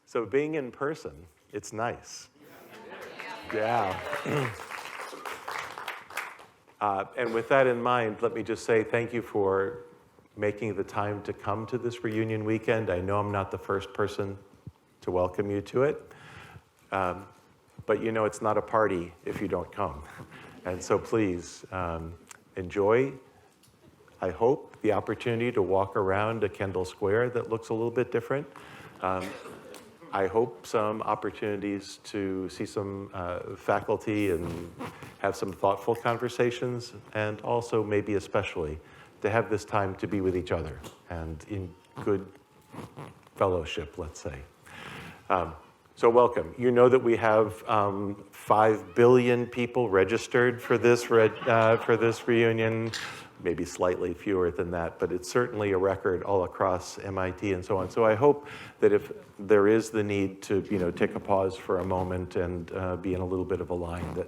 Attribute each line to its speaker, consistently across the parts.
Speaker 1: So being in person, it's nice. Yeah. And with that in mind, let me just say thank you for making the time to come to this reunion weekend. I know I'm not the first person to welcome you to it, but you know it's not a party if you don't come. And so please enjoy, I hope, the opportunity to walk around a Kendall Square that looks a little bit different. I hope some opportunities to see some faculty and have some thoughtful conversations, and also maybe especially to have this time to be with each other and in good fellowship, let's say. So welcome. You know that we have 5 billion people registered for this reunion. Maybe slightly fewer than that, but it's certainly a record all across MIT and so on. So I hope that if there is the need to, take a pause for a moment and be in a little bit of a line, that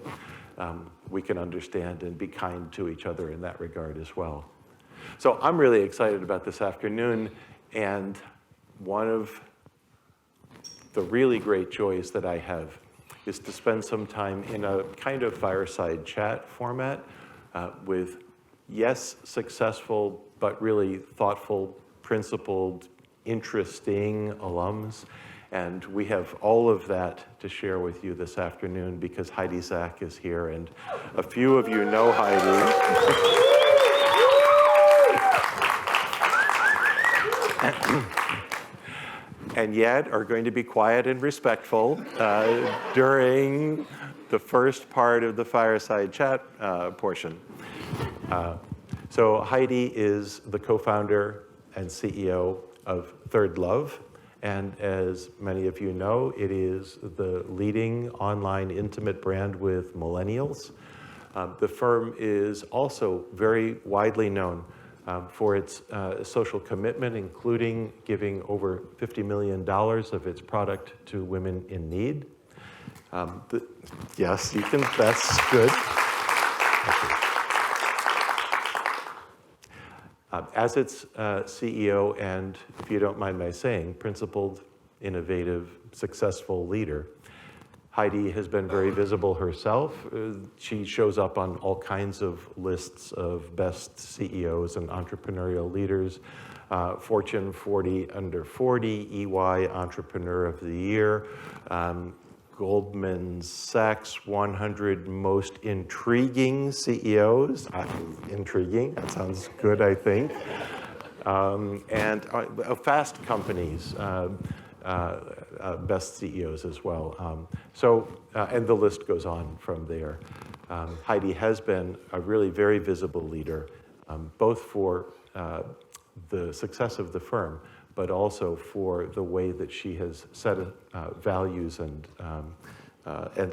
Speaker 1: we can understand and be kind to each other in that regard as well. So I'm really excited about this afternoon, and one of the really great joys that I have is to spend some time in a kind of fireside chat format with yes, successful, but really thoughtful, principled, interesting alums. And we have all of that to share with you this afternoon because Heidi Zak is here, and a few of you know Heidi. And yet are going to be quiet and respectful during the first part of the fireside chat portion. So Heidi is the co-founder and CEO of ThirdLove, and as many of you know, it is the leading online intimate brand with millennials. The firm is also very widely known for its social commitment, including giving over $50 million of its product to women in need. Yes, you can, that's good. As its CEO, and if you don't mind my saying, principled, innovative, successful leader, Heidi has been very visible herself. She shows up on all kinds of lists of best CEOs and entrepreneurial leaders, Fortune 40 under 40, EY Entrepreneur of the Year, Goldman Sachs 100 most intriguing CEOs. Intriguing, that sounds good, I think. And Fast Company's best CEOs as well. And the list goes on from there. Heidi has been a really very visible leader, both for the success of the firm, but also for the way that she has set values and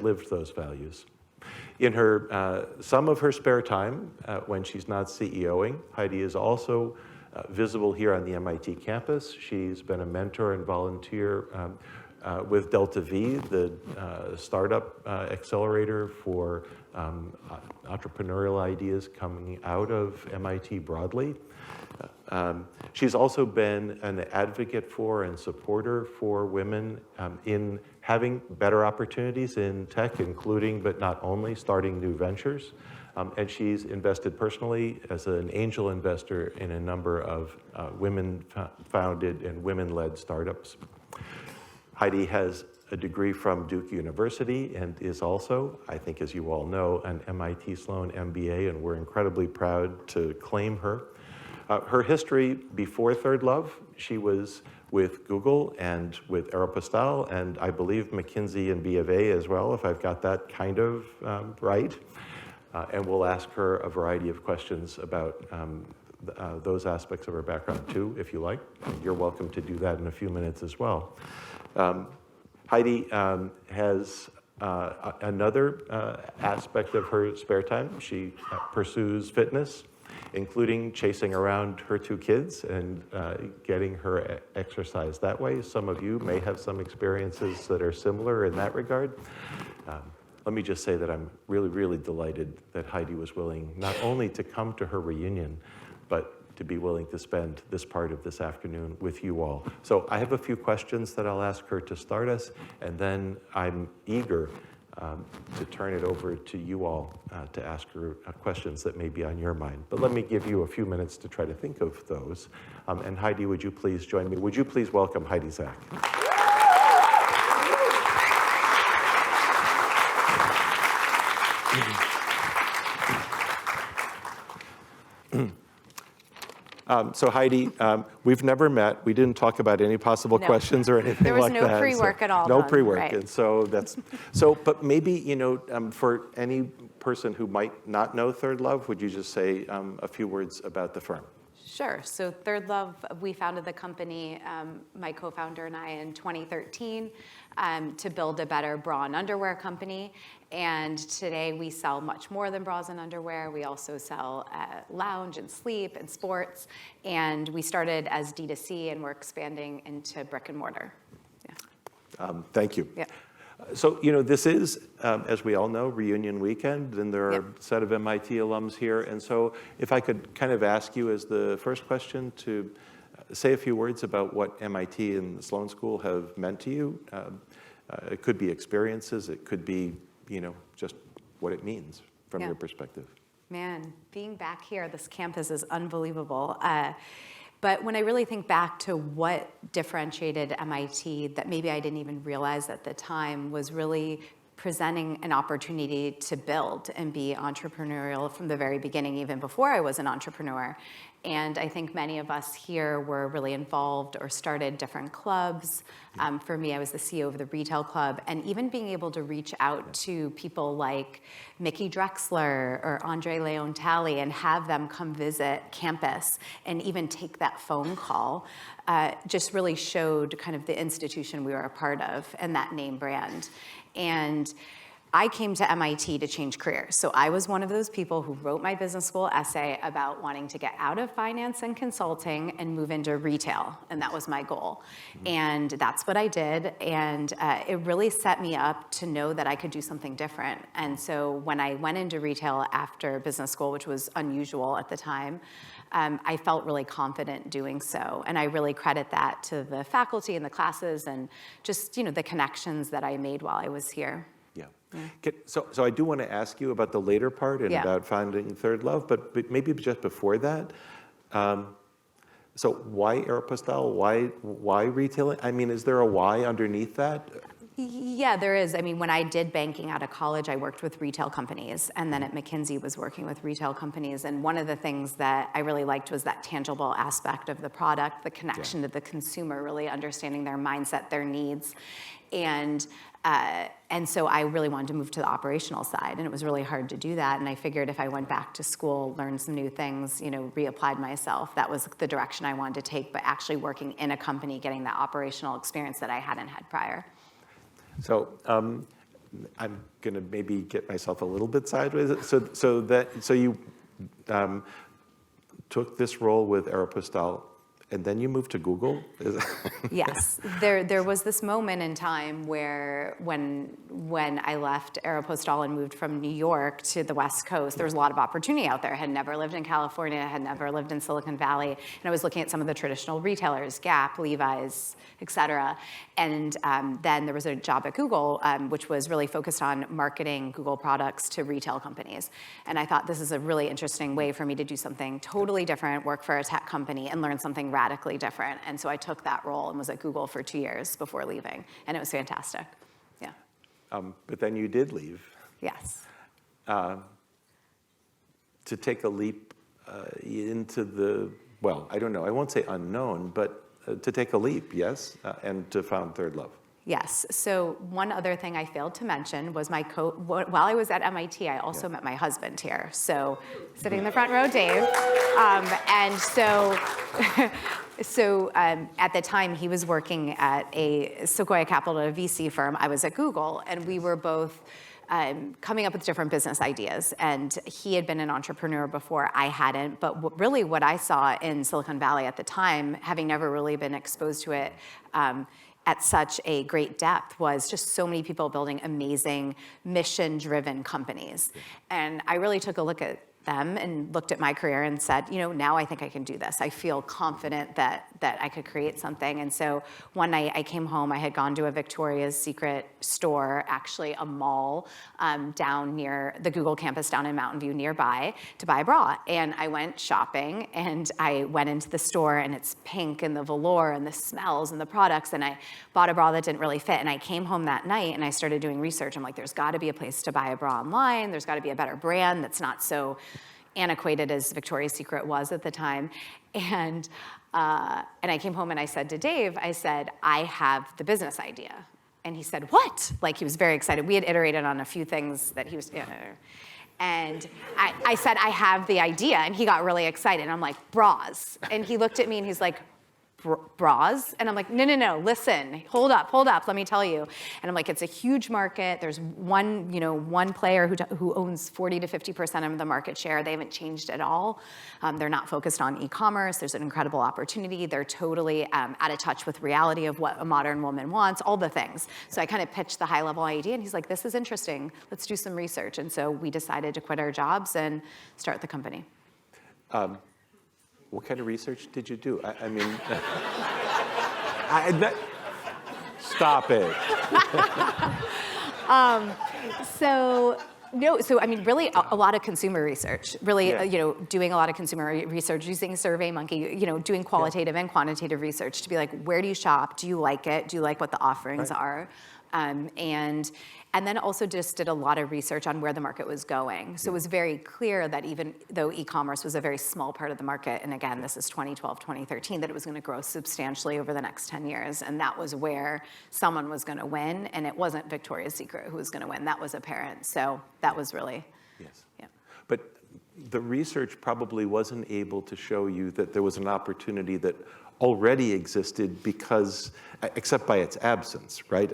Speaker 1: lived those values. In her some of her spare time, when she's not CEOing, Heidi is also visible here on the MIT campus. She's been a mentor and volunteer with Delta V, the startup accelerator for entrepreneurial ideas coming out of MIT broadly. She's also been an advocate for and supporter for women in having better opportunities in tech, including but not only starting new ventures. And she's invested personally as an angel investor in a number of women-founded and women-led startups. Heidi has a degree from Duke University and is also, I think as you all know, an MIT Sloan MBA, and we're incredibly proud to claim her. Her history before ThirdLove, she was with Google and with Aeropostale, and I believe McKinsey and B of A as well, if I've got that kind of right. And we'll ask her a variety of questions about those aspects of her background too, if you like. You're welcome to do that in a few minutes as well. Heidi has another aspect of her spare time. She pursues fitness, including chasing around her 2 kids and getting her exercise that way. Some of you may have some experiences that are similar in that regard. Let me just say that I'm really, really delighted that Heidi was willing not only to come to her reunion, but to be willing to spend this part of this afternoon with you all. So I have a few questions that I'll ask her to start us, and then I'm eager to turn it over to you all to ask her questions that may be on your mind. But let me give you a few minutes to try to think of those. And Heidi, would you please join me? Would you please welcome Heidi Zak? So Heidi, we've never met. We didn't talk about any possible questions or anything like that.
Speaker 2: There was no pre-work at all.
Speaker 1: No pre-work,
Speaker 2: right.
Speaker 1: and so that's so. But maybe for any person who might not know ThirdLove, would you just say a few words about the firm?
Speaker 2: Sure. So ThirdLove, we founded the company, my co-founder and I, in 2013 to build a better bra and underwear company. And today we sell much more than bras and underwear. We also sell lounge and sleep and sports. And we started as D2C, and we're expanding into brick and mortar. Yeah.
Speaker 1: Thank you.
Speaker 2: Yeah.
Speaker 1: So, this is, as we all know, reunion weekend, and there are a set of MIT alums here. And so if I could kind of ask you as the first question to say a few words about what MIT and the Sloan School have meant to you. It could be experiences, it could be, just what it means from your perspective.
Speaker 2: Man, being back here, this campus is unbelievable. But when I really think back to what differentiated MIT that maybe I didn't even realize at the time was really presenting an opportunity to build and be entrepreneurial from the very beginning, even before I was an entrepreneur. And I think many of us here were really involved or started different clubs. For me, I was the CEO of the retail club, and even being able to reach out to people like Mickey Drexler or Andre Leon Talley and have them come visit campus and even take that phone call just really showed kind of the institution we were a part of and that name brand. And I came to MIT to change careers. So I was one of those people who wrote my business school essay about wanting to get out of finance and consulting and move into retail. And that was my goal. And that's what I did. And it really set me up to know that I could do something different. And so when I went into retail after business school, which was unusual at the time, I felt really confident doing so. And I really credit that to the faculty and the classes and just, the connections that I made while I was here.
Speaker 1: Yeah. So I do want to ask you about the later part and about founding ThirdLove, but maybe just before that. So why Aeropostale? Why retailing? I mean, is there a why underneath that?
Speaker 2: Yeah, there is. I mean, when I did banking out of college, I worked with retail companies, and then at McKinsey was working with retail companies. And one of the things that I really liked was that tangible aspect of the product, the connection to the consumer, really understanding their mindset, their needs. And so I really wanted to move to the operational side, and it was really hard to do that. And I figured if I went back to school, learned some new things, reapplied myself, that was the direction I wanted to take, but actually working in a company, getting that operational experience that I hadn't had prior.
Speaker 1: So I'm going to maybe get myself a little bit sideways. So you took this role with Aeropostale, and then you moved to Google?
Speaker 2: Yes. There was this moment in time where when I left Aeropostale and moved from New York to the West Coast, there was a lot of opportunity out there. I had never lived in California, I had never lived in Silicon Valley, and I was looking at some of the traditional retailers, Gap, Levi's, et cetera. And then there was a job at Google, which was really focused on marketing Google products to retail companies. And I thought this is a really interesting way for me to do something totally different, work for a tech company, and learn something radically different. And so I took that role and was at Google for 2 years before leaving. And it was fantastic. Yeah.
Speaker 1: But then you did leave.
Speaker 2: Yes.
Speaker 1: To take a leap into the, well, I don't know, I won't say unknown, but to take a leap, yes, and to found ThirdLove.
Speaker 2: Yes. So one other thing I failed to mention was while I was at MIT, I also met my husband here. So sitting in the front row, Dave. And so at the time, he was working at a Sequoia Capital, a VC firm. I was at Google, and we were both coming up with different business ideas. And he had been an entrepreneur before, I hadn't. But really what I saw in Silicon Valley at the time, having never really been exposed to it, at such a great depth, was just so many people building amazing mission-driven companies. And I really took a look at them and looked at my career and said, now I think I can do this. I feel confident that I could create something. And so one night I came home, I had gone to a Victoria's Secret store, actually a mall down near the Google campus down in Mountain View nearby, to buy a bra. And I went shopping and I went into the store, and it's pink and the velour and the smells and the products, and I bought a bra that didn't really fit. And I came home that night and I started doing research. I'm like, there's got to be a place to buy a bra online. There's got to be a better brand that's not so antiquated as Victoria's Secret was at the time. And I came home and I said to Dave, I said, I have the business idea. And he said, what? Like, he was very excited. We had iterated on a few things that he was, and I said, I have the idea. And he got really excited. And I'm like, bras. And he looked at me and he's like, bras? And I'm like, no, listen, hold up, let me tell you. And I'm like, it's a huge market. There's one player who owns 40 to 50% of the market share. They haven't changed at all. They're not focused on e-commerce. There's an incredible opportunity. They're totally out of touch with reality of what a modern woman wants, all the things. So I kind of pitched the high level idea, and he's like, this is interesting. Let's do some research. And so we decided to quit our jobs and start the company.
Speaker 1: What kind of research did you do? I mean, stop it.
Speaker 2: So I mean, really a lot of consumer research, really, doing a lot of consumer research, using SurveyMonkey, doing qualitative and quantitative research to be like, where do you shop? Do you like it? Do you like what the offerings are? And then also just did a lot of research on where the market was going. So it was very clear that even though e-commerce was a very small part of the market, and again, this is 2012, 2013, that it was going to grow substantially over the next 10 years. And that was where someone was going to win. And it wasn't Victoria's Secret who was going to win. That was apparent. So that was really, yeah.
Speaker 1: But the research probably wasn't able to show you that there was an opportunity that already existed because, except by its absence, right?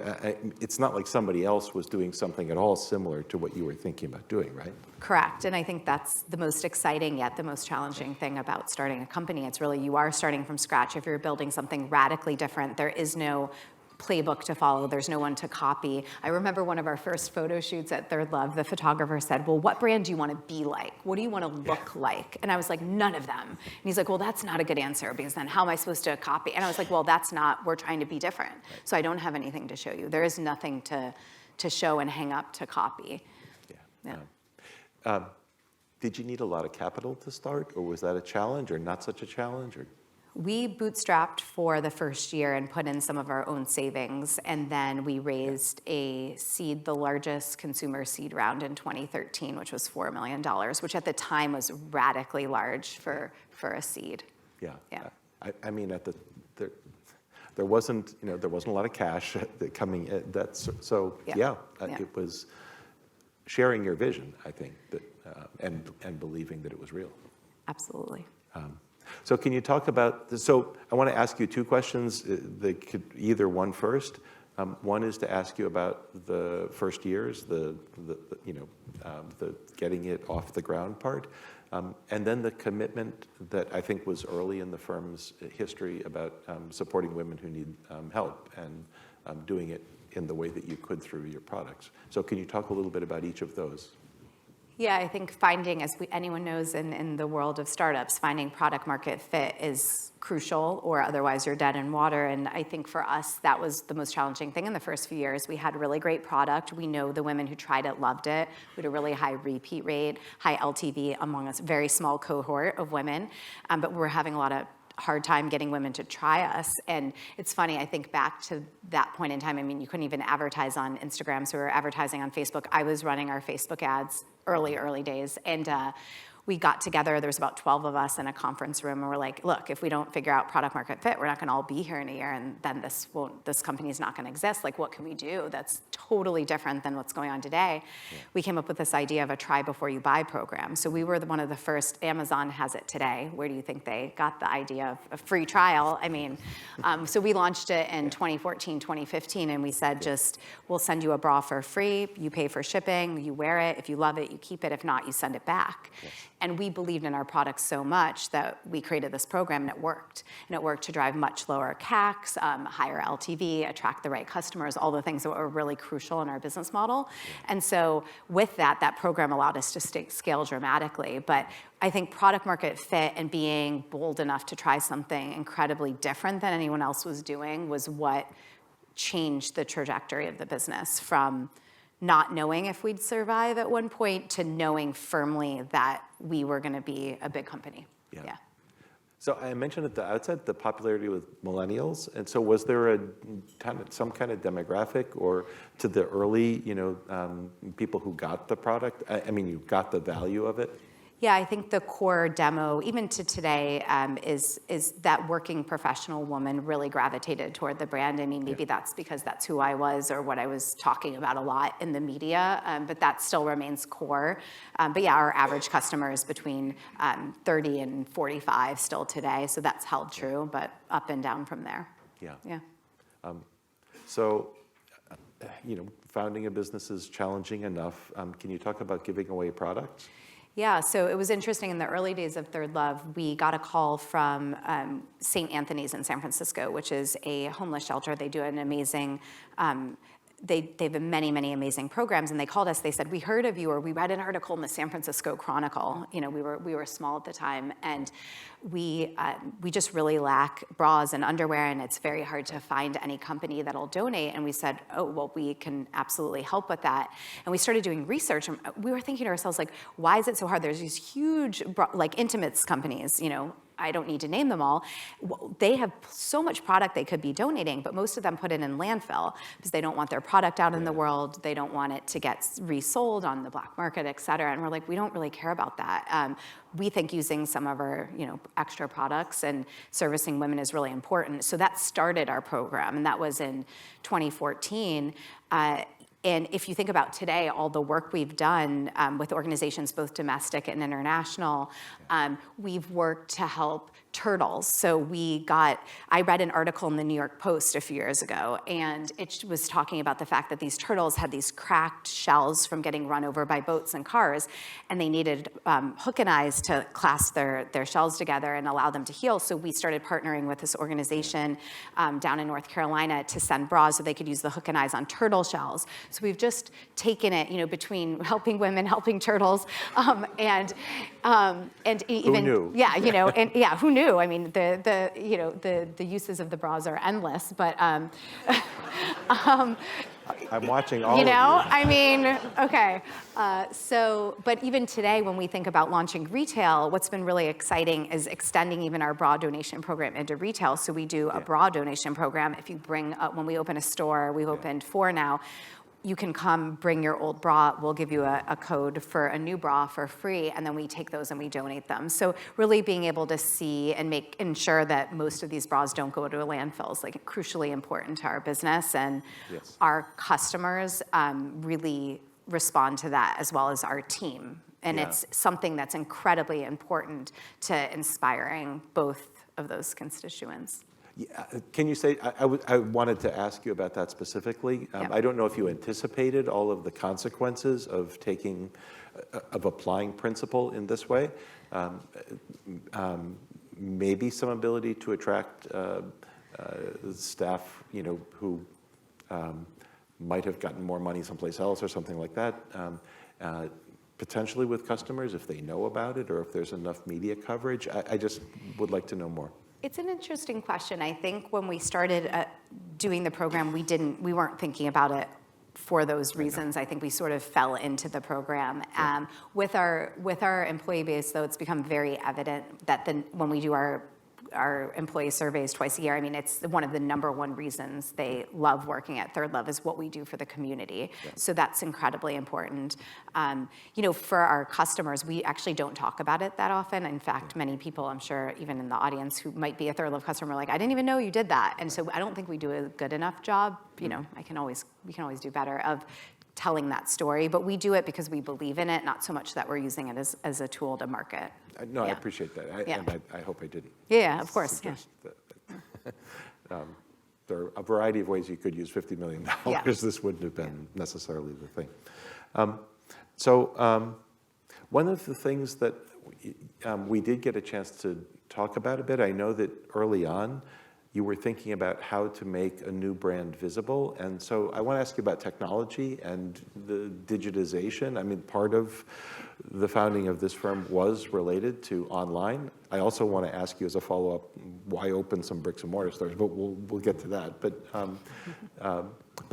Speaker 1: It's not like somebody else was doing something at all similar to what you were thinking about doing, right?
Speaker 2: Correct, and I think that's the most exciting yet the most challenging thing about starting a company. It's really, you are starting from scratch. If you're building something radically different, there is no playbook to follow. There's no one to copy. I remember one of our first photo shoots at ThirdLove, the photographer said, well, what brand do you want to be like? What do you want to look like? And I was like, none of them. And he's like, well, that's not a good answer, because then how am I supposed to copy? And I was like, well, that's not, we're trying to be different. So I don't have anything to show you. There is nothing to show and hang up to copy.
Speaker 1: Did you need a lot of capital to start, or was that a challenge, or not such a challenge? Or?
Speaker 2: We bootstrapped for the first year and put in some of our own savings, and then we raised a seed, the largest consumer seed round in 2013, which was $4 million, which at the time was radically large for a seed.
Speaker 1: Yeah. I mean, there wasn't a lot of cash coming in. It was sharing your vision, I think, that and believing that it was real.
Speaker 2: Absolutely.
Speaker 1: So can you talk about, so I want to ask you two questions. They could either one first. One is to ask you about the first years, the getting it off the ground part. And then the commitment that I think was early in the firm's history about supporting women who need help and doing it in the way that you could through your products. So can you talk a little bit about each of those?
Speaker 2: Yeah, I think finding, as anyone knows in the world of startups, finding product market fit is crucial, or otherwise you're dead in water. And I think for us, that was the most challenging thing in the first few years. We had really great product. We know the women who tried it loved it. We had a really high repeat rate, high LTV among a very small cohort of women. But we were having a lot of hard time getting women to try us. And it's funny, I think back to that point in time, I mean, you couldn't even advertise on Instagram, so we were advertising on Facebook. I was running our Facebook ads early days. And we got together, there was about 12 of us in a conference room, and we're like, look, if we don't figure out product market fit, we're not gonna all be here in a year, and then this company's not gonna exist. Like, what can we do that's totally different than what's going on today? Yeah. We came up with this idea of a try before you buy program. So we were one of the first. Amazon has it today. Where do you think they got the idea of a free trial? I mean, so we launched it in 2014, 2015, and we said, we'll send you a bra for free, you pay for shipping, you wear it, if you love it, you keep it, if not, you send it back. Yes. And we believed in our products so much that we created this program, and it worked. And it worked to drive much lower CACs, higher LTV, attract the right customers, all the things that were really crucial in our business model. And so with that, that program allowed us to scale dramatically. But I think product market fit and being bold enough to try something incredibly different than anyone else was doing was what changed the trajectory of the business, from not knowing if we'd survive at one point to knowing firmly that we were going to be a big company. Yeah.
Speaker 1: So I mentioned at the outset the popularity with millennials, and so was there some kind of demographic, or to the early, people who got the product? I mean, you got the value of it.
Speaker 2: Yeah, I think the core demo, even to today, is that working professional woman really gravitated toward the brand. I mean, maybe that's because that's who I was or what I was talking about a lot in the media, but that still remains core. But yeah, our average customer is between 30 and 45 still today, so that's held true, but up and down from there. Yeah.
Speaker 1: So, founding a business is challenging enough. Can you talk about giving away products?
Speaker 2: Yeah, so it was interesting. In the early days of ThirdLove, we got a call from St. Anthony's in San Francisco, which is a homeless shelter. They do an amazing, they have many, many amazing programs, and they called us. They said, we heard of you, or we read an article in the San Francisco Chronicle. We were small at the time, and we just really lack bras and underwear, and it's very hard to find any company that'll donate. And we said, oh, well, we can absolutely help with that. And we started doing research, and we were thinking to ourselves, like, why is it so hard? There's these huge, intimates companies, I don't need to name them all. They have so much product they could be donating, but most of them put it in landfill because they don't want their product out in the world. They don't want it to get resold on the black market, et cetera. And we're like, we don't really care about that. We think using some of our, extra products and servicing women is really important. So that started our program, and that was in 2014. And if you think about today, all the work we've done with organizations, both domestic and international, we've worked to help turtles. So I read an article in the New York Post a few years ago, and it was talking about the fact that these turtles had these cracked shells from getting run over by boats and cars, and they needed hook and eyes to clasp their shells together and allow them to heal. So we started partnering with this organization down in North Carolina to send bras so they could use the hook and eyes on turtle shells. So we've just taken it, between helping women, helping turtles, and even
Speaker 1: who knew?
Speaker 2: Yeah, who knew? I mean, the uses of the bras are endless, but
Speaker 1: I'm watching all of you.
Speaker 2: I mean, okay. But even today, when we think about launching retail, what's been really exciting is extending even our bra donation program into retail. So we do a bra donation program. If you bring when we open a store, we've opened 4 now. You can come, bring your old bra. We'll give you a code for a new bra for free, and then we take those and we donate them. So really being able to see and ensure that most of these bras don't go to a landfill is crucially important to our business, and our customers really respond to that, as well as our team. And it's something that's incredibly important to inspiring both of those constituents.
Speaker 1: Yeah. Can you say, I wanted to ask you about that specifically. I don't know if you anticipated all of the consequences of applying principle in this way. Maybe some ability to attract staff, who might have gotten more money someplace else or something like that. Potentially with customers, if they know about it or if there's enough media coverage. I just would like to know more.
Speaker 2: It's an interesting question. I think when we started doing the program, we weren't thinking about it for those reasons. I think we sort of fell into the program. With our employee base, though, it's become very evident that when we do our employee surveys twice a year, I mean, it's one of the #1 reasons they love working at ThirdLove is what we do for the community. So that's incredibly important. For our customers, we actually don't talk about it that often. In fact, many people, I'm sure, even in the audience who might be a ThirdLove customer, are like, I didn't even know you did that. And so I don't think we do a good enough job. We can always do better of telling that story, but we do it because we believe in it, not so much that we're using it as a tool to market.
Speaker 1: No, I appreciate that, and I hope I didn't.
Speaker 2: Yeah, of course.
Speaker 1: There are a variety of ways you could use $50 million. This wouldn't have been necessarily the thing. So one of the things that we did get a chance to talk about a bit. I know that early on, you were thinking about how to make a new brand visible. And so I want to ask you about technology and the digitization. I mean, part of the founding of this firm was related to online. I also want to ask you as a follow-up, why open some bricks and mortar stores? But we'll get to that. But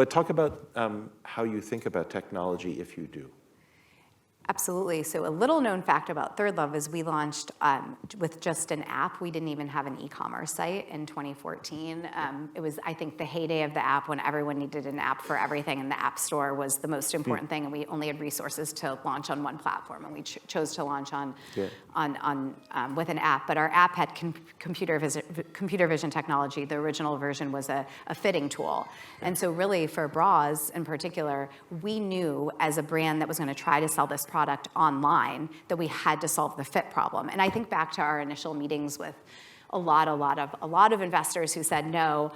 Speaker 1: talk about how you think about technology if you do.
Speaker 2: Absolutely. So a little known fact about ThirdLove is we launched with just an app. We didn't even have an e-commerce site in 2014. It was, I think, the heyday of the app when everyone needed an app for everything, and the App Store was the most important thing, and we only had resources to launch on one platform, and we chose to launch on with an app. But our app had computer vision technology. The original version was a fitting tool. And so really for bras in particular, we knew as a brand that was going to try to sell this product online that we had to solve the fit problem. And I think back to our initial meetings with a lot of investors who said no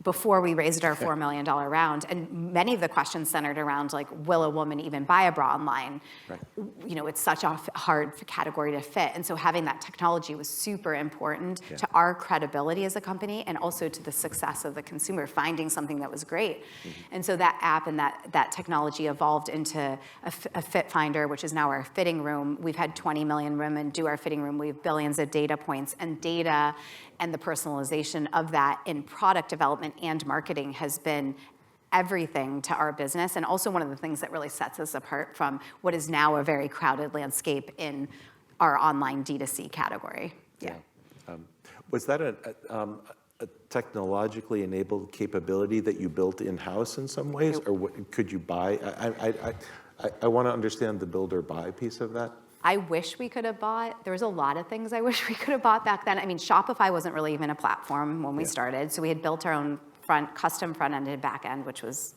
Speaker 2: before we raised our $4 million round. And many of the questions centered around, like, will a woman even buy a bra online?
Speaker 1: Right.
Speaker 2: You know, it's such a hard category to fit. And so having that technology was super important to our credibility as a company and also to the success of the consumer, finding something that was great. And so that app and that technology evolved into a fit finder, which is now our fitting room. We've had 20 million women do our fitting room. We have billions of data points, and data and the personalization of that in product development and marketing has been everything to our business, and also one of the things that really sets us apart from what is now a very crowded landscape in our online D2C category. Yeah.
Speaker 1: Was that a technologically enabled capability that you built in-house in some ways, or what, could you buy? I want to understand the build or buy piece of that.
Speaker 2: I wish we could have bought. There was a lot of things I wish we could have bought back then. I mean, Shopify wasn't really even a platform when we started, so we had built our own custom front end and back end, which was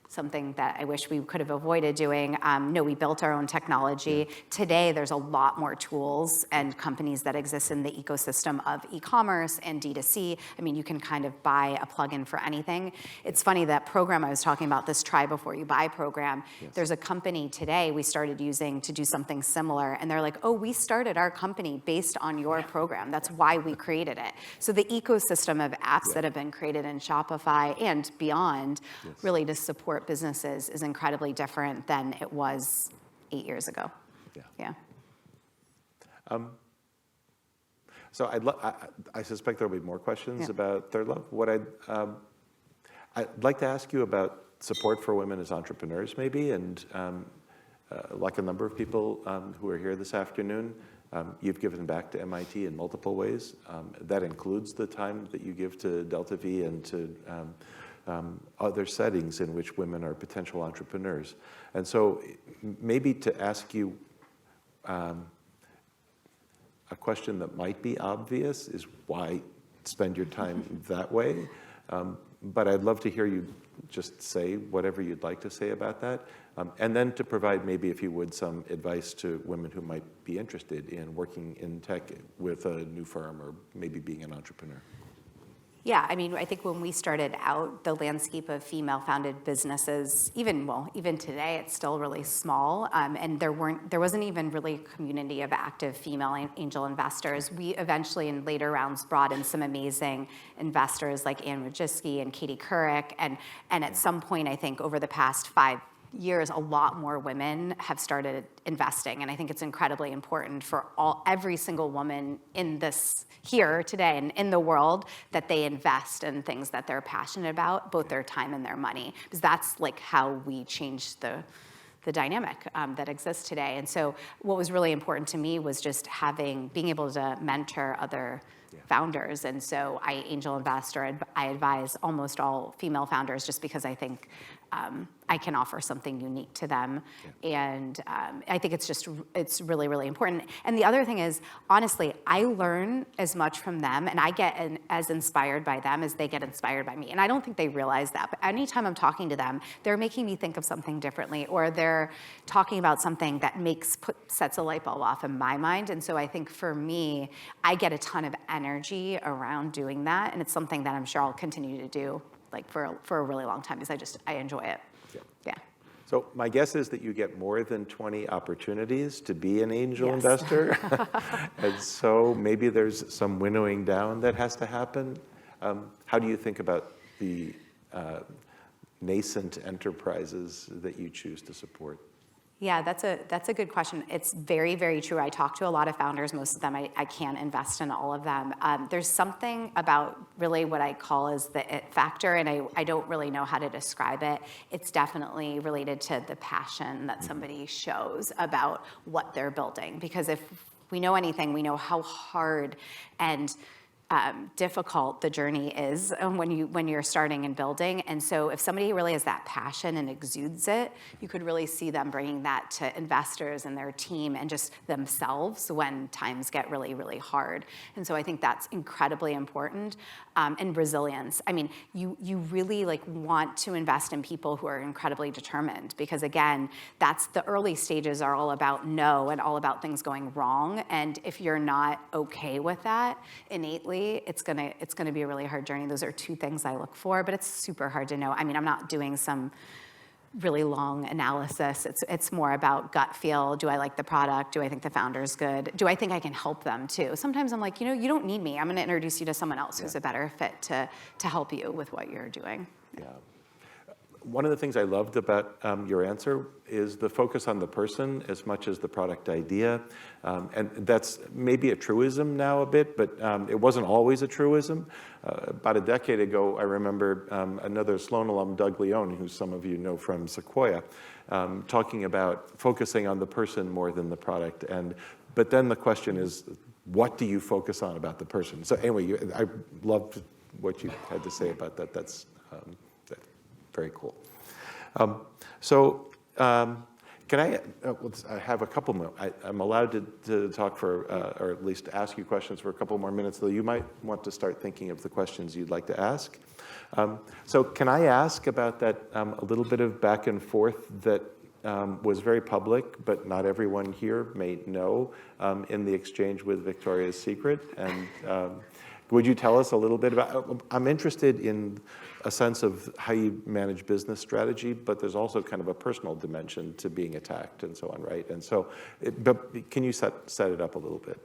Speaker 2: something that I wish we could have avoided doing. No, we built our own technology. Today, there's a lot more tools and companies that exist in the ecosystem of e-commerce and D2C. I mean, you can kind of buy a plugin for anything. It's funny, that program I was talking about, this Try Before You Buy program, there's a company today we started using to do something similar, and they're like, oh, we started our company based on your program. That's why we created it. So the ecosystem of apps that have been created in Shopify and beyond really to support businesses is incredibly different than it was 8 years ago.
Speaker 1: So I suspect there'll be more questions about ThirdLove. What I'd like to ask you about support for women as entrepreneurs, maybe, and like a number of people who are here this afternoon, you've given back to MIT in multiple ways. That includes the time that you give to Delta V and to other settings in which women are potential entrepreneurs. And so maybe to ask you a question that might be obvious is why spend your time that way? But I'd love to hear you just say whatever you'd like to say about that. And then to provide maybe, if you would, some advice to women who might be interested in working in tech with a new firm or maybe being an entrepreneur.
Speaker 2: Yeah, I mean, I think when we started out, the landscape of female-founded businesses, even today, it's still really small, and there wasn't even really a community of active female angel investors. We eventually, in later rounds, brought in some amazing investors like Ann Wojcicki and Katie Couric, and at some point, I think over the past 5 years, a lot more women have started investing, and I think it's incredibly important for every single woman in this here today and in the world that they invest in things that they're passionate about, both their time and their money, because that's like how we change the dynamic that exists today. And so what was really important to me was just being able to mentor other founders. And so I angel invest, or I advise almost all female founders, just because I think I can offer something unique to them. And I think it's really, really important. And the other thing is, honestly, I learn as much from them, and I get as inspired by them as they get inspired by me. And I don't think they realize that, but anytime I'm talking to them, they're making me think of something differently, or they're talking about something that sets a light bulb off in my mind. And so I think for me, I get a ton of energy around doing that, and it's something that I'm sure I'll continue to do like for a really long time, because I enjoy it.
Speaker 1: So my guess is that you get more than 20 opportunities to be an angel
Speaker 2: Yes.
Speaker 1: investor. And so maybe there's some winnowing down that has to happen. How do you think about the nascent enterprises that you choose to support?
Speaker 2: Yeah, that's a good question. It's very, very true. I talk to a lot of founders. Most of them, I can't invest in all of them. There's something about really what I call is the it factor, and I don't really know how to describe it. It's definitely related to the passion that somebody shows about what they're building. Because if we know anything, we know how hard and difficult the journey is when you're starting and building. And so if somebody really has that passion and exudes it, you could really see them bringing that to investors and their team and just themselves when times get really, really hard. And so I think that's incredibly important. And resilience. I mean, you really want to invest in people who are incredibly determined, because again, that's the early stages are all about no and all about things going wrong. And if you're not okay with that innately, it's gonna be a really hard journey. Those are two things I look for, but it's super hard to know. I mean, I'm not doing some really long analysis. It's more about gut feel. Do I like the product? Do I think the founder's good? Do I think I can help them too? Sometimes I'm like, you don't need me. I'm going to introduce you to someone else who's a better fit to help you with what you're doing.
Speaker 1: Yeah. One of the things I loved about your answer is the focus on the person as much as the product idea. And that's maybe a truism now a bit, but it wasn't always a truism. About a decade ago, I remember another Sloan alum, Doug Leone, who some of you know from Sequoia, talking about focusing on the person more than the product. But then the question is, what do you focus on about the person? So anyway, I loved what you had to say about that. That's very cool. Can I have a couple more? I'm allowed to talk for, or at least ask you questions for a couple more minutes, though you might want to start thinking of the questions you'd like to ask. So can I ask about that a little bit of back and forth that was very public, but not everyone here may know, in the exchange with Victoria's Secret? And would you tell us a little bit about, I'm interested in a sense of how you manage business strategy, but there's also kind of a personal dimension to being attacked and so on, right? And so, but can you set it up a little bit?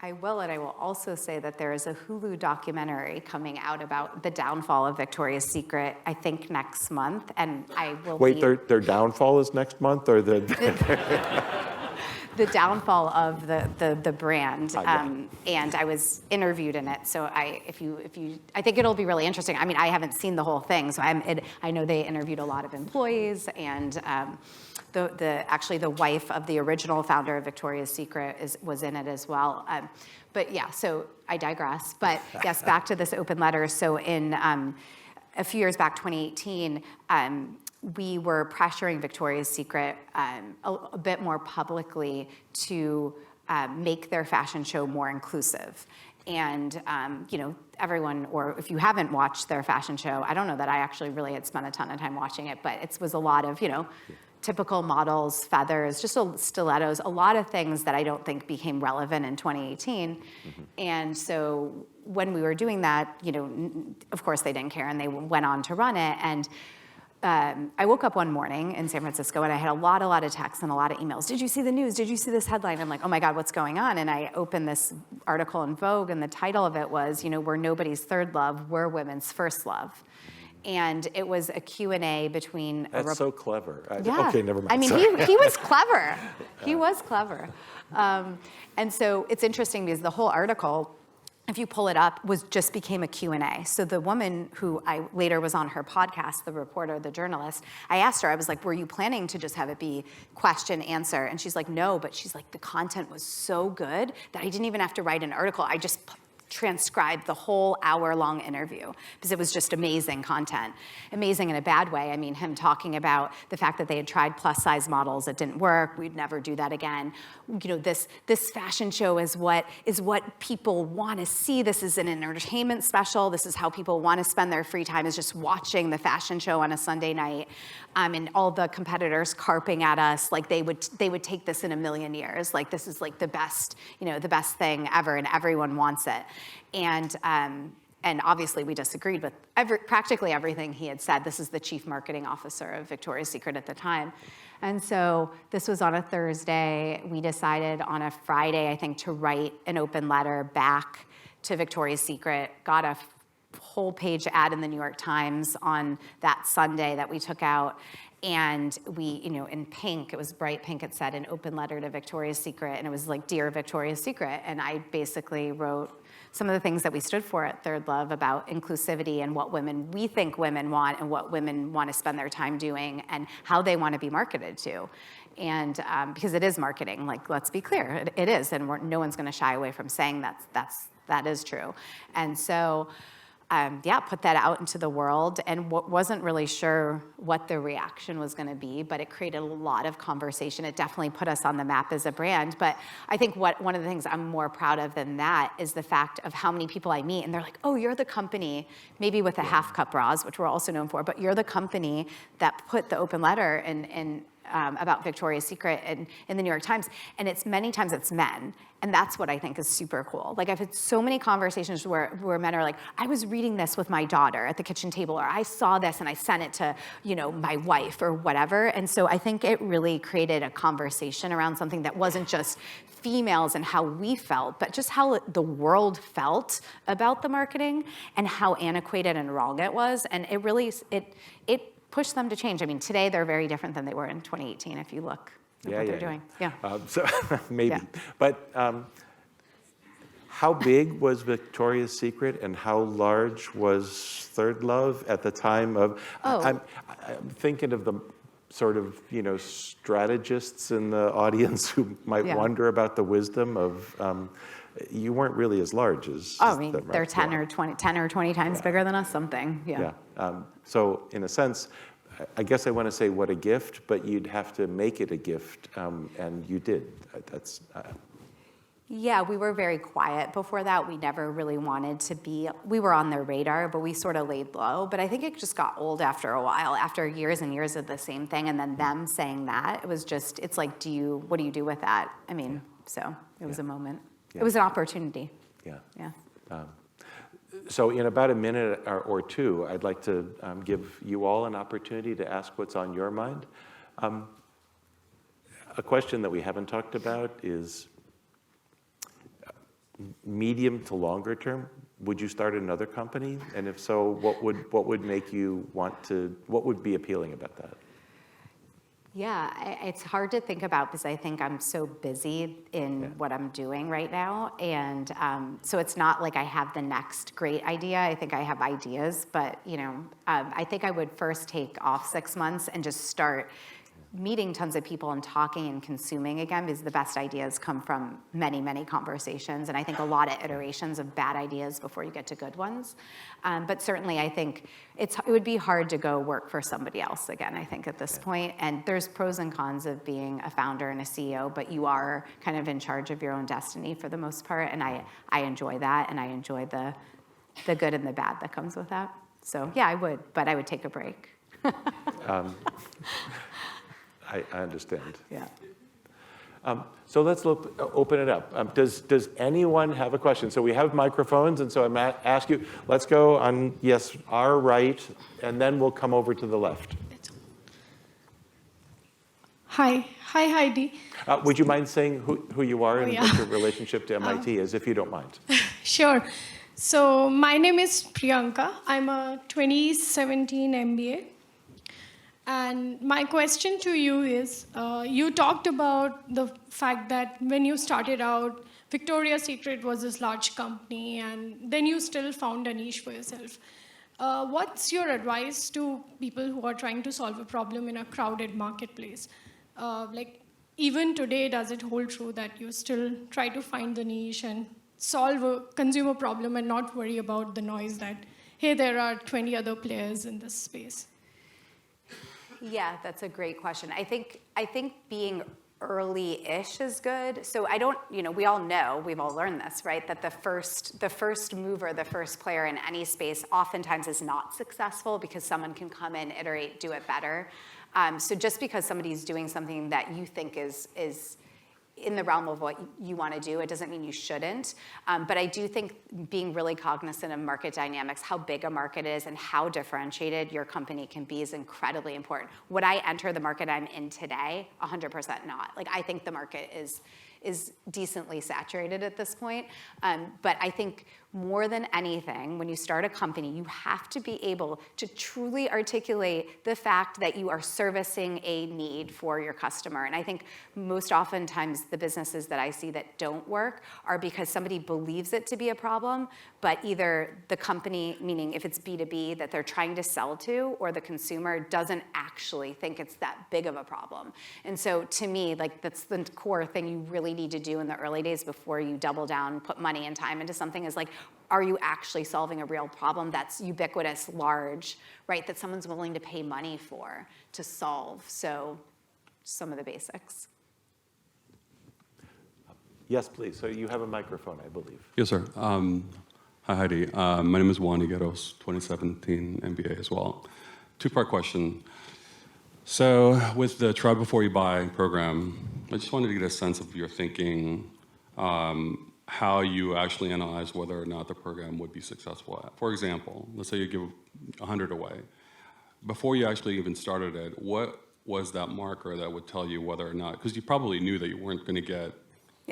Speaker 2: I will, and I will also say that there is a Hulu documentary coming out about the downfall of Victoria's Secret, I think next month, and I will
Speaker 1: Wait, their downfall is next month, or the
Speaker 2: downfall of the brand,
Speaker 1: yeah.
Speaker 2: and I was interviewed in it. So I think it'll be really interesting. I mean, I haven't seen the whole thing, so I know they interviewed a lot of employees, and actually the wife of the original founder of Victoria's Secret was in it as well. But yeah, so I digress. But yes, back to this open letter. So in a few years back, 2018. We were pressuring Victoria's Secret a bit more publicly to make their fashion show more inclusive. And, everyone, or if you haven't watched their fashion show, I don't know that I actually really had spent a ton of time watching it, but it was a lot of, typical models, feathers, just stilettos, a lot of things that I don't think became relevant in 2018. Mm-hmm. And so when we were doing that, of course they didn't care, and they went on to run it. And I woke up one morning in San Francisco, and I had a lot of texts and a lot of emails. Did you see the news? Did you see this headline? I'm like, oh my God, what's going on? And I opened this article in Vogue, and the title of it was, we're nobody's third love, we're women's first love. And it was a Q&A between...
Speaker 1: That's so clever.
Speaker 2: Yeah.
Speaker 1: Okay, never mind.
Speaker 2: I mean, he was clever. He was clever. And so it's interesting because the whole article, if you pull it up, just became a Q&A. So the woman who I later was on her podcast, the reporter, the journalist, I asked her, I was like, were you planning to just have it be question, answer? And she's like, no, but she's like, the content was so good that I didn't even have to write an article. I just transcribed the whole hour-long interview because it was just amazing content. Amazing in a bad way. I mean, him talking about the fact that they had tried plus-size models, it didn't work, we'd never do that again. This fashion show is what people want to see. This is an entertainment special. This is how people want to spend their free time, is just watching the fashion show on a Sunday night. And all the competitors carping at us, like they would take this in a million years. Like this is like the best thing ever, and everyone wants it. And and obviously we disagreed with practically everything he had said. This is the chief marketing officer of Victoria's Secret at the time. And so this was on a Thursday. We decided on a Friday, I think, to write an open letter back to Victoria's Secret, got a whole page ad in the New York Times on that Sunday that we took out. And we, in pink, it was bright pink, it said an open letter to Victoria's Secret. And it was like, Dear Victoria's Secret. And I basically wrote some of the things that we stood for at ThirdLove about inclusivity and what we think women want and what women want to spend their time doing and how they want to be marketed to. And because it is marketing, like, let's be clear, it is. And no one's going to shy away from saying that is true. And so, put that out into the world, and wasn't really sure what the reaction was going to be, but it created a lot of conversation. It definitely put us on the map as a brand. But I think one of the things I'm more proud of than that is the fact of how many people I meet, and they're like, oh, you're the company, maybe with the half-cup bras, which we're also known for, but you're the company that put the open letter in about Victoria's Secret in the New York Times, and many times it's men, and that's what I think is super cool. Like, I've had so many conversations where men are like, I was reading this with my daughter at the kitchen table, or I saw this and I sent it to my wife or whatever. And so I think it really created a conversation around something that wasn't just females and how we felt, but just how the world felt about the marketing and how antiquated and wrong it was. And it really it push them to change. I mean, today they're very different than they were in 2018 if you look at what they're doing. Yeah.
Speaker 1: So maybe.
Speaker 2: Yeah.
Speaker 1: But how big was Victoria's Secret and how large was ThirdLove at the time of? I'm thinking of the sort of strategists in the audience who might wonder about the wisdom of. You weren't really as large as.
Speaker 2: Oh, I mean, they're 10 or 20 times bigger than us. Something. Yeah.
Speaker 1: So in a sense, I guess I want to say what a gift, but you'd have to make it a gift, and you did. That's.
Speaker 2: Yeah, we were very quiet before that. We never really wanted to be. We were on their radar, but we sort of laid low. But I think it just got old after a while, after years and years of the same thing, and then them saying that. It was just. It's like, what do you do with that? I mean, so it was a moment. Yeah. It was an opportunity.
Speaker 1: Yeah.
Speaker 2: Yeah.
Speaker 1: So in about a minute or two, I'd like to give you all an opportunity to ask what's on your mind. A question that we haven't talked about is medium to longer term. Would you start another company? And if so, what would make you want to? What would be appealing about that?
Speaker 2: Yeah, it's hard to think about because I think I'm so busy in what I'm doing right now. And so it's not like I have the next great idea. I think I have ideas, but I think I would first take off 6 months and just start meeting tons of people and talking and consuming again, because the best ideas come from many, many conversations. And I think a lot of iterations of bad ideas before you get to good ones. But certainly I think it would be hard to go work for somebody else again, I think, at this point. And there's pros and cons of being a founder and a CEO, but you are kind of in charge of your own destiny for the most part. And I enjoy that, and I enjoy the good and the bad that comes with that. So yeah, I would, but I would take a break.
Speaker 1: I understand.
Speaker 2: Yeah.
Speaker 1: So let's open it up. Does anyone have a question? So we have microphones, and so I'm ask you. Let's go on our right, and then we'll come over to the left.
Speaker 3: Hi, Heidi.
Speaker 1: Would you mind saying who you are and what your relationship to MIT is, if you don't mind?
Speaker 3: Sure. So my name is Priyanka. I'm a 2017 MBA. And my question to you is, you talked about the fact that when you started out, Victoria's Secret was this large company, and then you still found a niche for yourself. What's your advice to people who are trying to solve a problem in a crowded marketplace? Even today, does it hold true that you still try to find the niche and solve a consumer problem and not worry about the noise that, hey, there are 20 other players in this space?
Speaker 2: Yeah, that's a great question. I think being early-ish is good. So we all know, we've all learned this, right? That the first mover, the first player in any space oftentimes is not successful because someone can come in, iterate, do it better. So just because somebody's doing something that you think is in the realm of what you want to do. It doesn't mean you shouldn't. But I do think being really cognizant of market dynamics, how big a market is and how differentiated your company can be is incredibly important. Would I enter the market I'm in today? 100% not. Like, I think the market is decently saturated at this point. But I think more than anything, when you start a company, you have to be able to truly articulate the fact that you are servicing a need for your customer. And I think most oftentimes the businesses that I see that don't work are because somebody believes it to be a problem, but either the company, meaning if it's B2B that they're trying to sell to, or the consumer doesn't actually think it's that big of a problem. And so to me, like, that's the core thing you really need to do in the early days before you double down, put money and time into something, is like, are you actually solving a real problem that's ubiquitous, large, right, that someone's willing to pay money for to solve? So some of the basics.
Speaker 1: Yes, please. So you have a microphone, I believe.
Speaker 4: Yes, sir. Hi, Heidi. My name is Juan Higueros, 2017 MBA as well. Two-part question. So with the Try Before You Buy program, I just wanted to get a sense of your thinking, how you actually analyze whether or not the program would be successful. For example, let's say you give 100 away. Before you actually even started it, what was that marker that would tell you whether or not, because you probably knew that you weren't going to get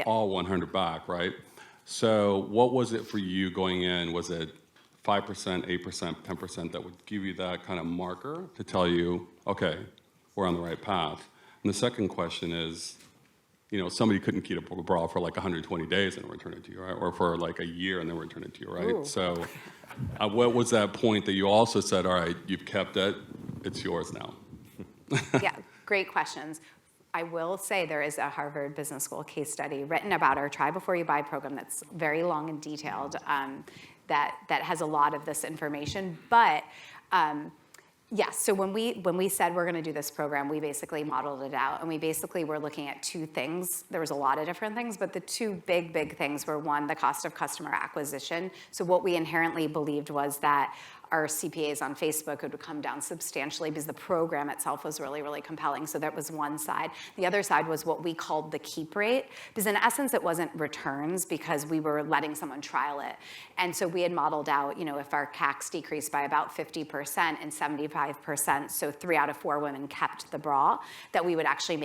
Speaker 4: all 100 back, right? So what was it for you going in? Was it 5%, 8%, 10% that would give you that kind of marker to tell you, okay, we're on the right path? And the second question is, you know, somebody couldn't keep a bra for like 120 days and return it to you, right? Or for like a year and then return it to you, right? Ooh. So what was that point that you also said, all right, you've kept it, it's yours now?
Speaker 2: Yeah, great questions. I will say there is a Harvard Business School case study written about our Try Before You Buy program that's very long and detailed, that has a lot of this information. But yes, so when we said we're going to do this program, we basically modeled it out, and we basically were looking at two things. There was a lot of different things, but the two big things were, one, the cost of customer acquisition. So what we inherently believed was that our CPAs on Facebook would come down substantially because the program itself was really, really compelling. So that was one side. The other side was what we called the keep rate, because in essence it wasn't returns, because we were letting someone trial it. And so we had modeled out, you know, if our CACs decreased by about 50% and 75%, so 3 out of 4 women kept the bra, that we would actually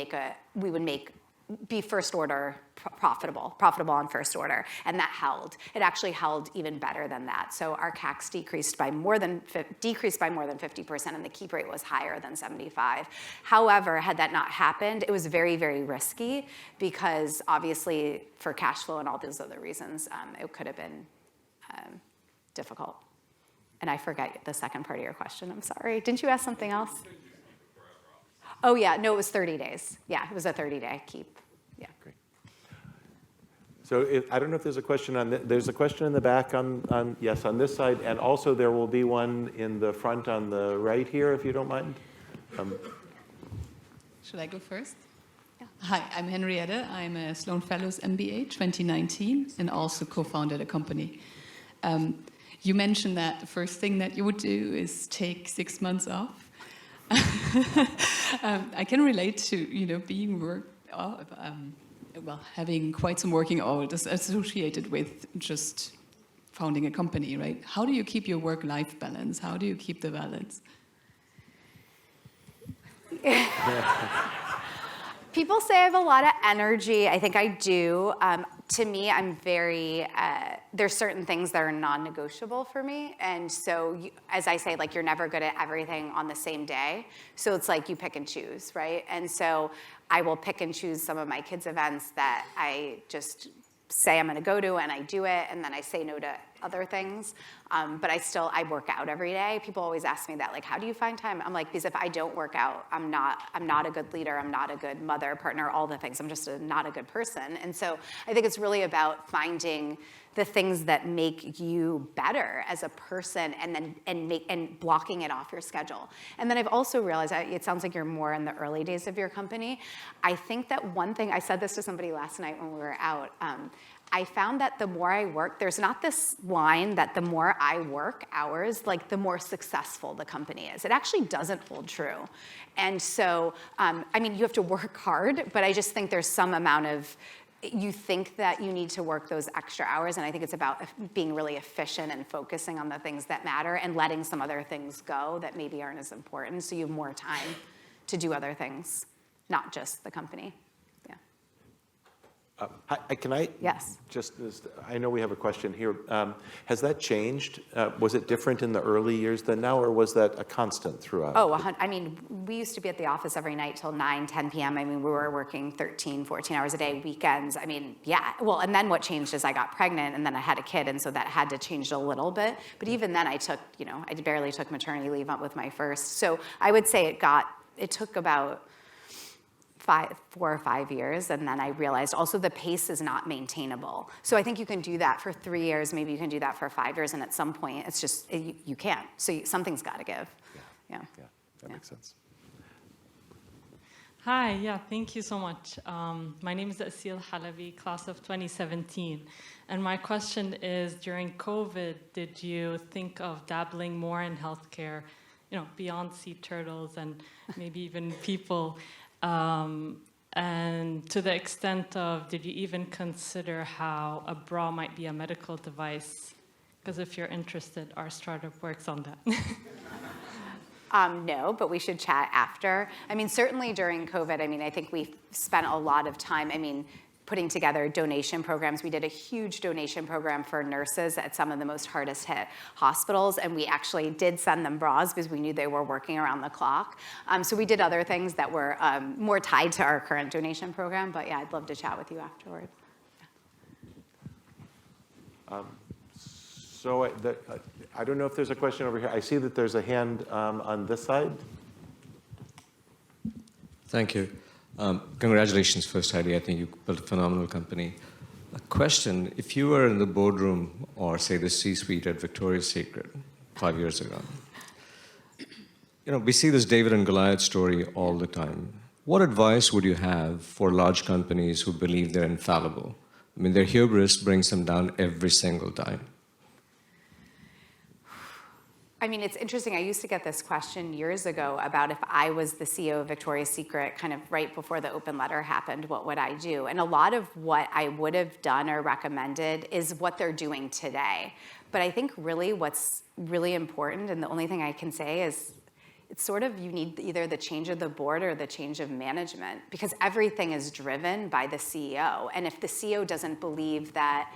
Speaker 2: be first order profitable on first order, and that held. It actually held even better than that. So our CACs decreased by more than 50%, and the keep rate was higher than 75. However, had that not happened, it was very, very risky, because obviously for cash flow and all those other reasons, it could have been difficult. And I forget the second part of your question. I'm sorry. Didn't you ask something else? Oh yeah, no, it was 30 days. Yeah, it was a 30-day keep. Yeah.
Speaker 1: Great. So I don't know if there's a question there's a question in the back on this side, and also there will be one in the front on the right here, if you don't mind.
Speaker 5: Should I go first?
Speaker 2: Yeah.
Speaker 5: Hi, I'm Henrietta. I'm a Sloan Fellows MBA 2019, and also co-founded a company. You mentioned that the first thing that you would do is take 6 months off. I can relate to, you know, being having quite some working hours associated with just founding a company, right? How do you keep your work-life balance? How do you keep the balance?
Speaker 2: People say I have a lot of energy. I think I do. To me, I'm very, there's certain things that are non-negotiable for me. And so, as I say, like, you're never good at everything on the same day. So it's like you pick and choose, right? And so I will pick and choose some of my kids' events that I just say I'm going to go to, and I do it, and then I say no to other things. But I work out every day. People always ask me that, like, how do you find time? I'm like, because if I don't work out, I'm not a good leader. I'm not a good mother, partner, all the things. I'm just not a good person. And so I think it's really about finding the things that make you better as a person, and blocking it off your schedule. And then I've also realized, it sounds like you're more in the early days of your company. I think that one thing, I said this to somebody last night when we were out, I found that the more I work, there's not this line that the more I work hours, like the more successful the company is. It actually doesn't hold true. And so, I mean, you have to work hard, but I just think there's some amount of, you think that you need to work those extra hours, and I think it's about being really efficient and focusing on the things that matter and letting some other things go that maybe aren't as important, so you have more time to do other things, not just the company.
Speaker 1: Can I?
Speaker 2: Yes.
Speaker 1: I know we have a question here. Has that changed? Was it different in the early years than now, or was that a constant throughout?
Speaker 2: Oh, I mean, we used to be at the office every night till 9, 10 p.m. I mean, we were working 13, 14 hours a day, weekends. I mean, yeah. Well, and then what changed is I got pregnant, and then I had a kid, and so that had to change a little bit. But even then, I barely took maternity leave up with my first. So I would say it took about 4 or 5 years, and then I realized also the pace is not maintainable. So I think you can do that for 3 years, maybe you can do that for 5 years, and at some point it's just, you can't. So something's got to give. Yeah,
Speaker 1: that makes sense.
Speaker 6: Hi, thank you so much. My name is Asil Halabi, class of 2017. And my question is, during COVID, did you think of dabbling more in healthcare, beyond sea turtles and maybe even people? And to the extent of, did you even consider how a bra might be a medical device? Because if you're interested, our startup works on that.
Speaker 2: No, but we should chat after. I mean, certainly during COVID, I think we spent a lot of time, putting together donation programs. We did a huge donation program for nurses at some of the most hardest hit hospitals, and we actually did send them bras because we knew they were working around the clock. So we did other things that were more tied to our current donation program, but yeah, I'd love to chat with you afterward.
Speaker 1: So I don't know if there's a question over here. I see that there's a hand on this side.
Speaker 7: Thank you. Congratulations first, Heidi. I think you built a phenomenal company. A question, if you were in the boardroom or, say, the C-suite at Victoria's Secret 5 years ago, we see this David and Goliath story all the time. What advice would you have for large companies who believe they're infallible? Their hubris brings them down every single time.
Speaker 2: It's interesting. I used to get this question years ago about if I was the CEO of Victoria's Secret kind of right before the open letter happened, what would I do? And a lot of what I would have done or recommended is what they're doing today. But I think really what's really important, and the only thing I can say is it's sort of, you need either the change of the board or the change of management, because everything is driven by the CEO. And if the CEO doesn't believe that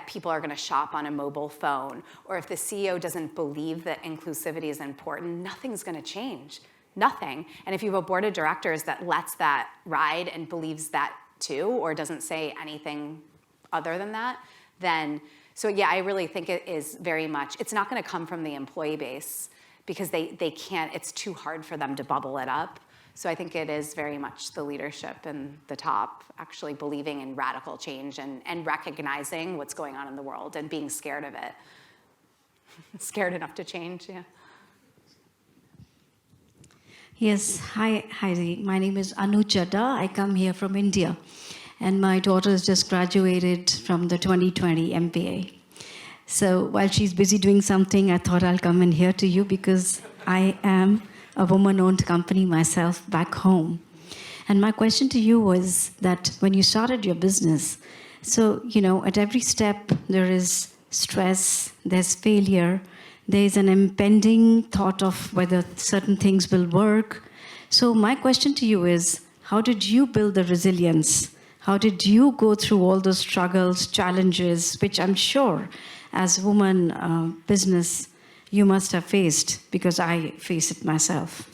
Speaker 2: people are going to shop on a mobile phone, or if the CEO doesn't believe that inclusivity is important, nothing's going to change. Nothing. And if you have a board of directors that lets that ride and believes that too, or doesn't say anything other than that, then, so yeah, I really think it is very much, it's not going to come from the employee base because they can't, it's too hard for them to bubble it up. So I think it is very much the leadership and the top actually believing in radical change and recognizing what's going on in the world and being scared of it. Scared enough to change, yeah.
Speaker 8: Yes, hi Heidi. My name is Anu Chadda. I come here from India. And my daughter has just graduated from the 2020 MBA. So while she's busy doing something, I thought I'll come in here to you because I am a woman-owned company myself back home. And my question to you was that when you started your business, so, at every step there is stress, there's failure, there's an impending thought of whether certain things will work. So my question to you is, how did you build the resilience? How did you go through all those struggles, challenges, which I'm sure as a woman business you must have faced, because I face it myself.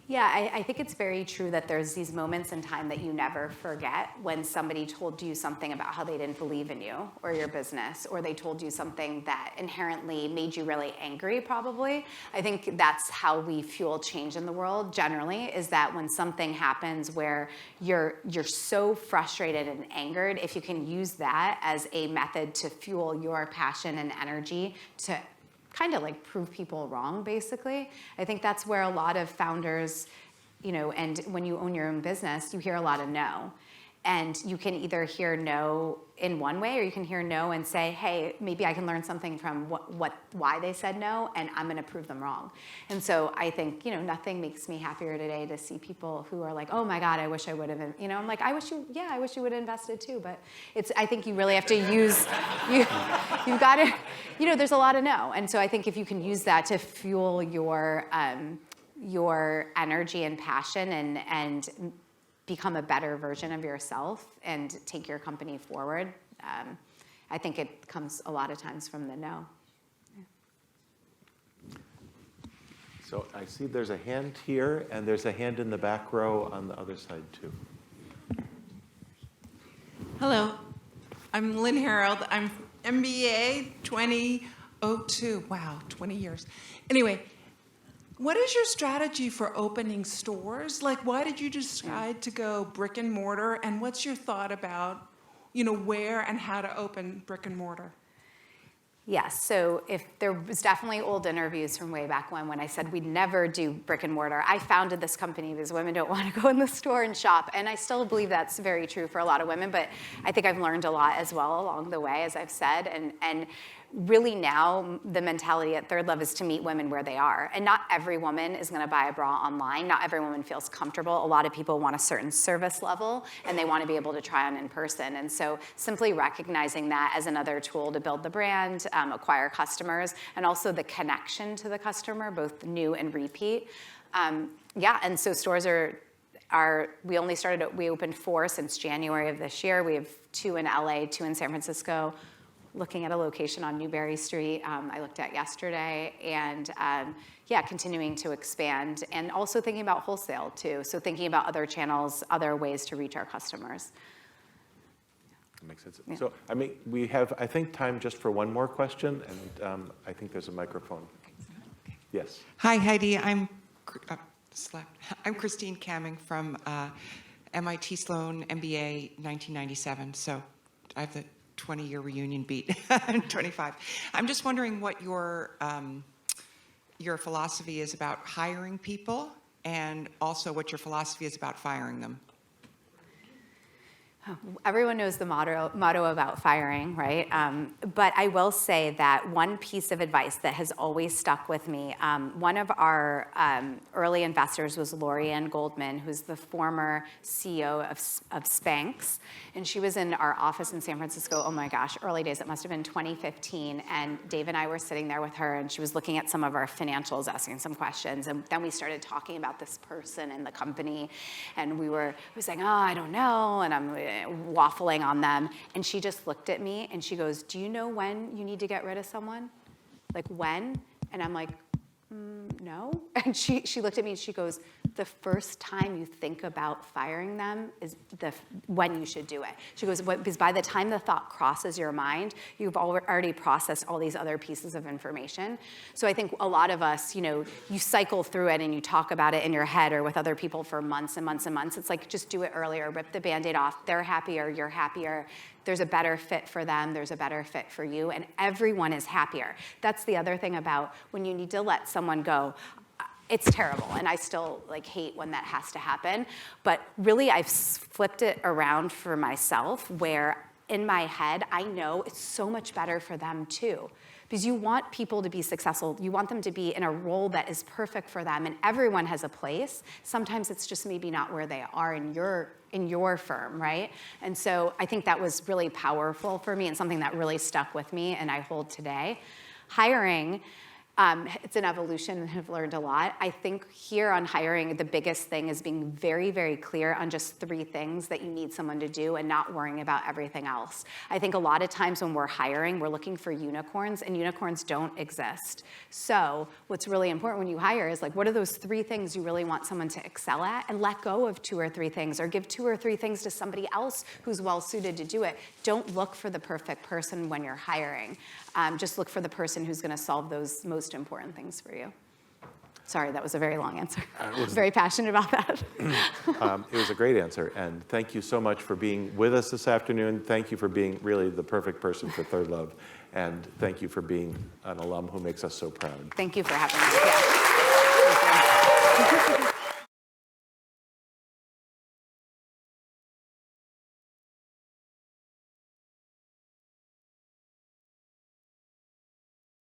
Speaker 2: Yeah, I think it's very true that there's these moments in time that you never forget when somebody told you something about how they didn't believe in you or your business, or they told you something that inherently made you really angry, probably. I think that's how we fuel change in the world generally, is that when something happens where you're so frustrated and angered, if you can use that as a method to fuel your passion and energy to kind of like prove people wrong, basically. I think that's where a lot of founders, and when you own your own business, you hear a lot of no. And you can either hear no in one way, or you can hear no and say, hey, maybe I can learn something from why they said no, and I'm going to prove them wrong. And so I think, nothing makes me happier today to see people who are like, oh my God, I wish I would have, I'm like, I wish you would have invested too. But I think you really have to use, you've got to, there's a lot of no. And so I think if you can use that to fuel your energy and passion and become a better version of yourself and take your company forward, I think it comes a lot of times from the no.
Speaker 1: So I see there's a hand here, and there's a hand in the back row on the other side, too.
Speaker 9: Hello, I'm Lynn Harold. I'm MBA 2002. Wow, 20 years. Anyway, what is your strategy for opening stores? Like, why did you decide to go brick and mortar? And what's your thought about, where and how to open brick and mortar?
Speaker 2: Yes, so if there was definitely old interviews from way back when I said we'd never do brick and mortar. I founded this company because women don't want to go in the store and shop, and I still believe that's very true for a lot of women, but I think I've learned a lot as well along the way, as I've said, and really now the mentality at ThirdLove is to meet women where they are. And not every woman is going to buy a bra online. Not every woman feels comfortable. A lot of people want a certain service level, and they want to be able to try on in person. And so simply recognizing that as another tool to build the brand, acquire customers, and also the connection to the customer, both new and repeat. And so stores we opened 4 since January of this year. We have 2 in LA, 2 in San Francisco, looking at a location on Newberry Street I looked at yesterday, and continuing to expand, and also thinking about wholesale too. So thinking about other channels, other ways to reach our customers.
Speaker 1: That makes sense.
Speaker 2: Yeah.
Speaker 1: So, we have, I think, time just for one more question, and I think there's a microphone. Yes.
Speaker 10: Hi, Heidi. I'm Christine Camming from MIT Sloan MBA 1997. So I have the 20-year reunion beat, 25. I'm just wondering what your philosophy is about hiring people, and also what your philosophy is about firing them.
Speaker 2: Everyone knows the motto about firing, right? But I will say that one piece of advice that has always stuck with me, one of our early investors was Lorianne Goldman, who's the former CEO of Spanx. And she was in our office in San Francisco, oh my gosh, early days, it must have been 2015. And Dave and I were sitting there with her, and she was looking at some of our financials, asking some questions. And then we started talking about this person in the company. And we were saying, oh, I don't know. And I'm waffling on them, and she just looked at me and she goes, do you know when you need to get rid of someone? Like when? And I'm like, no. And she looked at me and she goes, the first time you think about firing them is when you should do it. She goes, because by the time the thought crosses your mind, you've already processed all these other pieces of information. So I think a lot of us, you cycle through it and you talk about it in your head or with other people for months and months and months. It's like, just do it earlier, rip the Band-Aid off. They're happier, you're happier. There's a better fit for them, there's a better fit for you, and everyone is happier. That's the other thing about when you need to let someone go. It's terrible, and I still hate when that has to happen. But really, I've flipped it around for myself, where in my head, I know it's so much better for them too. Because you want people to be successful. You want them to be in a role that is perfect for them, and everyone has a place. Sometimes it's just maybe not where they are in your firm, right? And so I think that was really powerful for me and something that really stuck with me and I hold today. Hiring, it's an evolution and have learned a lot. I think here on hiring, the biggest thing is being very, very clear on just 3 things that you need someone to do and not worrying about everything else. I think a lot of times when we're hiring, we're looking for unicorns, and unicorns don't exist. So what's really important when you hire is what are those 3 things you really want someone to excel at, and let go of 2 or 3 things, or give 2 or 3 things to somebody else who's well suited to do it. Don't look for the perfect person when you're hiring. Just look for the person who's going to solve those most important things for you. Sorry, that was a very long answer. I'm very passionate about that.
Speaker 1: It was a great answer, and thank you so much for being with us this afternoon. Thank you for being really the perfect person for ThirdLove, and thank you for being an alum who makes us so proud.
Speaker 2: Thank you for having me. Yeah.